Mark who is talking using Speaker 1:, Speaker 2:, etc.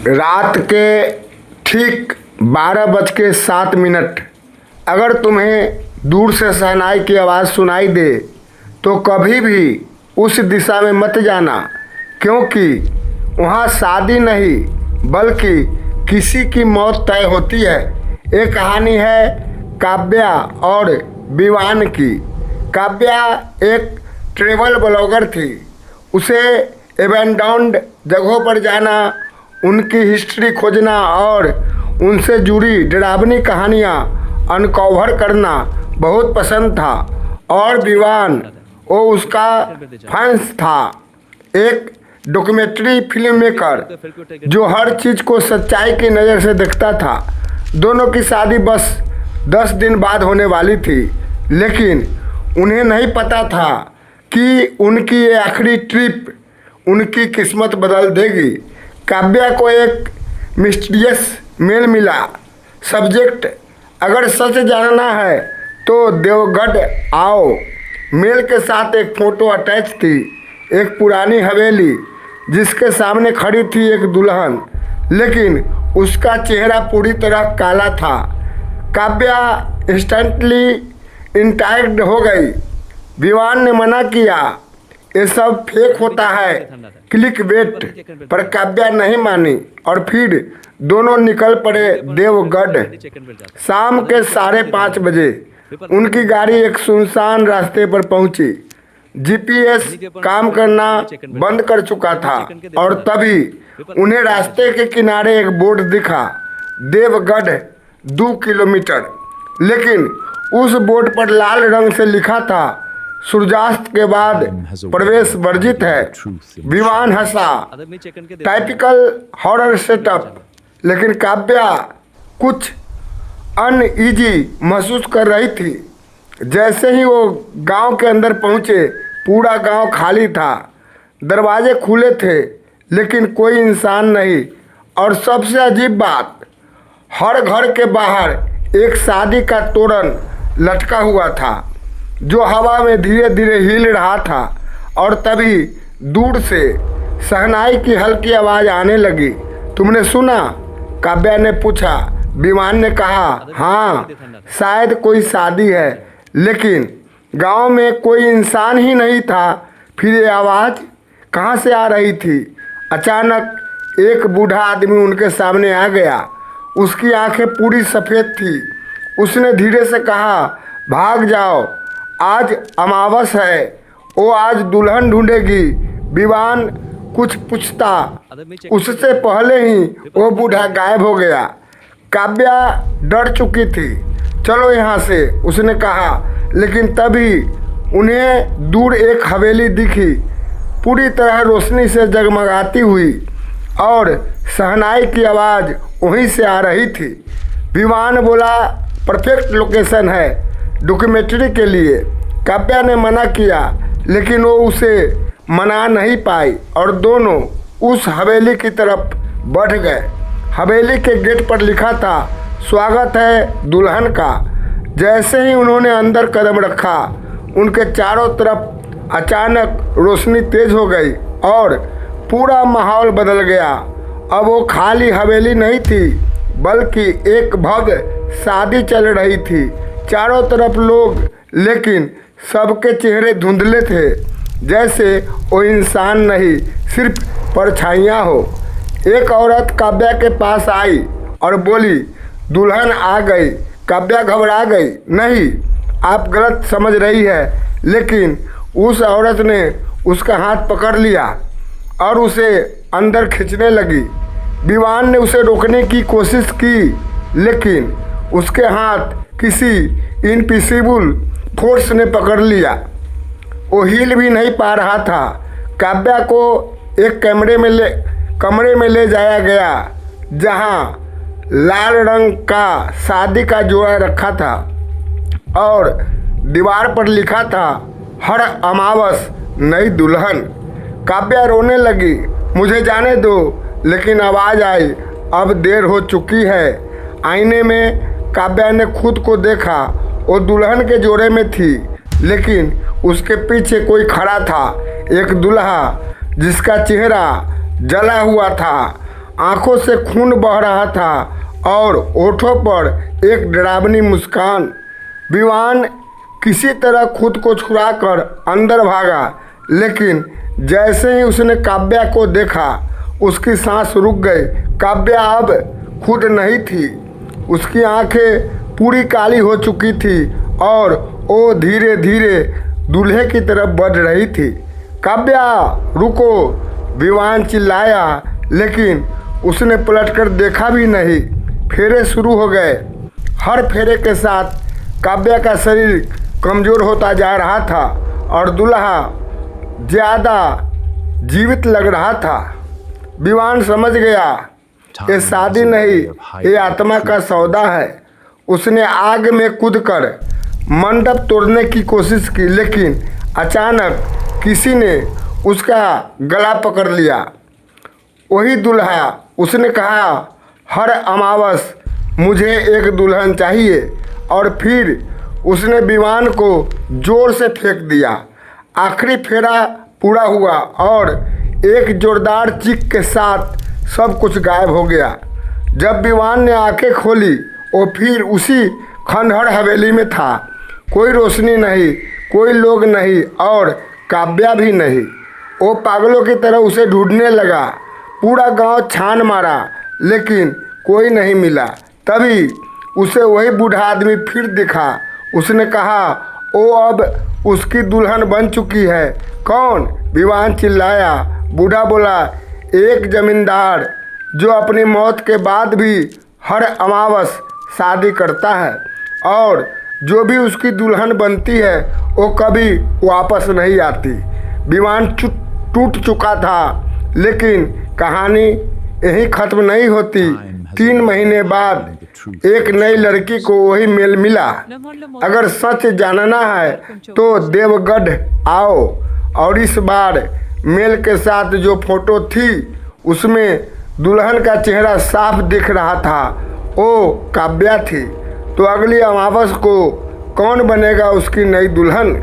Speaker 1: रात के ठीक 12:07 अगर तुम्हें दूर से शहनाई की आवाज़ सुनाई दे तो कभी भी उस दिशा में मत जाना, क्योंकि वहाँ शादी नहीं बल्कि किसी की मौत तय होती है। एक कहानी है काव्या और विवान की। काव्या एक ट्रेवल ब्लॉगर थी। उसे एबेंडन्ड जगहों पर जाना, उनकी हिस्ट्री खोजना और उनसे जुड़ी डरावनी कहानियाँ अनकवर करना बहुत पसंद था। और विवान वो उसका फैंस था, एक डॉक्यूमेंट्री फिल्म मेकर जो हर चीज़ को सच्चाई की नज़र से देखता था। दोनों की शादी बस 10 दिन बाद होने वाली थी, लेकिन उन्हें नहीं पता था कि उनकी ये आखिरी ट्रिप उनकी किस्मत बदल देगी। काव्या को एक मिस्टीरियस मेल मिला। सब्जेक्ट, अगर सच जानना है तो देवगढ़ आओ। मेल के साथ एक फ़ोटो अटैच थी, एक पुरानी हवेली जिसके सामने खड़ी थी एक दुल्हन, लेकिन उसका चेहरा पूरी तरह काला था। काव्या इंस्टेंटली इंटैक्ट हो गई। विवान ने मना किया, ये सब फेक होता है, क्लिक बेट, पर काव्या नहीं मानी और फिर दोनों निकल पड़े देवगढ़। शाम के 5:30 बजे उनकी गाड़ी एक सुनसान रास्ते पर पहुंची। जीपीएस काम करना बंद कर चुका था और तभी उन्हें रास्ते के किनारे एक बोर्ड दिखा, देवगढ़ 2 किलोमीटर। लेकिन उस बोर्ड पर लाल रंग से लिखा था, सूर्यास्त के बाद प्रवेश वर्जित है। विवान हंसा, टाइपिकल हॉरर सेटअप, लेकिन काव्या कुछ अनईजी महसूस कर रही थी। जैसे ही वो गांव के अंदर पहुंचे, पूरा गांव खाली था। दरवाजे खुले थे लेकिन कोई इंसान नहीं, और सबसे अजीब बात, हर घर के बाहर एक शादी का तोरण लटका हुआ था जो हवा में धीरे धीरे हिल रहा था। और तभी दूर से शहनाई की हल्की आवाज़ आने लगी। तुमने सुना? काव्या ने पूछा। विवान ने कहा, हाँ, शायद कोई शादी है, लेकिन गांव में कोई इंसान ही नहीं था। फिर ये आवाज़ कहाँ से आ रही थी? अचानक एक बूढ़ा आदमी उनके सामने आ गया। उसकी आंखें पूरी सफ़ेद थी। उसने धीरे से कहा, भाग जाओ, आज अमावस है, वो आज दुल्हन ढूंढेगी। विवान कुछ पूछता, उससे पहले ही वो बूढ़ा गायब हो गया। काव्या डर चुकी थी। चलो यहाँ से, उसने कहा, लेकिन तभी उन्हें दूर एक हवेली दिखी, पूरी तरह रोशनी से जगमगाती हुई, और शहनाई की आवाज़ वहीं से आ रही थी। विवान बोला, परफेक्ट लोकेशन है डॉक्यूमेंट्री के लिए। काव्या ने मना किया, लेकिन वो उसे मना नहीं पाई और दोनों उस हवेली की तरफ बढ़ गए। हवेली के गेट पर लिखा था, स्वागत है दुल्हन का। जैसे ही उन्होंने अंदर कदम रखा, उनके चारों तरफ अचानक रोशनी तेज हो गई और पूरा माहौल बदल गया। अब वो खाली हवेली नहीं थी, बल्कि एक भव्य शादी चल रही थी। चारों तरफ लोग, लेकिन सबके चेहरे धुंधले थे, जैसे वो इंसान नहीं, सिर्फ परछाइयाँ हो। एक औरत काव्या के पास आई और बोली, दुल्हन आ गई। काव्या घबरा गई। नहीं, आप गलत समझ रही है। लेकिन उस औरत ने उसका हाथ पकड़ लिया और उसे अंदर खींचने लगी। विवान ने उसे रोकने की कोशिश की, लेकिन उसके हाथ किसी इनविजिबल फोर्स ने पकड़ लिया। वो हिल भी नहीं पा रहा था। काव्या को एक कमरे में ले जाया गया, जहां लाल रंग का शादी का जोड़ा रखा था और दीवार पर लिखा था, हर अमावस नई दुल्हन। काव्या रोने लगी, मुझे जाने दो, लेकिन आवाज़ आई, अब देर हो चुकी है। आईने में काव्या ने खुद को देखा। वो दुल्हन के जोड़े में थी, लेकिन उसके पीछे कोई खड़ा था, एक दूल्हा जिसका चेहरा जला हुआ था आंखों से खून बह रहा था और होठों पर एक डरावनी मुस्कान। विवान किसी तरह खुद को छुड़ाकर अंदर भागा, लेकिन जैसे ही उसने काव्या को देखा उसकी सांस रुक गई। काव्या अब खुद नहीं थी, उसकी आंखें पूरी काली हो चुकी थी और वो धीरे धीरे दूल्हे की तरफ बढ़ रही थी। काव्या रुको, विवान चिल्लाया, लेकिन उसने पलटकर देखा भी नहीं। फेरे शुरू हो गए। हर फेरे के साथ काव्या का शरीर कमज़ोर होता जा रहा था और दूल्हा ज़्यादा जीवित लग रहा था। विवान समझ गया ये शादी नहीं, ये आत्मा का सौदा है। उसने आग में कूदकर मंडप तोड़ने की कोशिश की, लेकिन अचानक किसी ने उसका गला पकड़ लिया। वही दूल्हा। उसने कहा, हर अमावस मुझे एक दुल्हन चाहिए। और फिर उसने विवान को जोर से फेंक दिया। आखिरी फेरा पूरा हुआ और एक जोरदार चीख के साथ सब कुछ गायब हो गया। जब विवान ने आंखें खोली, वो फिर उसी खंडहर हवेली में था। कोई रोशनी नहीं, कोई लोग नहीं और काव्या भी नहीं। वो पागलों की तरह उसे ढूंढने लगा। पूरा गांव छान मारा, लेकिन कोई नहीं मिला। तभी उसे वही बूढ़ा आदमी फिर दिखा। उसने कहा, वो अब उसकी दुल्हन बन चुकी है। कौन? विवान चिल्लाया। बूढ़ा बोला, एक जमींदार जो अपनी मौत के बाद भी हर अमावस शादी करता है और जो भी उसकी दुल्हन बनती है वो कभी वापस नहीं आती। विवान टूट चुका था, लेकिन कहानी यहीं ख़त्म नहीं होती। 3 महीने बाद एक नई लड़की को वही मेल मिला। अगर सच जानना है तो देवगढ़ आओ। और इस बार मेल के साथ जो फोटो थी उसमें दुल्हन का चेहरा साफ दिख रहा था। वो काव्या थी। तो अगली अमावस को कौन बनेगा उसकी नई दुल्हन?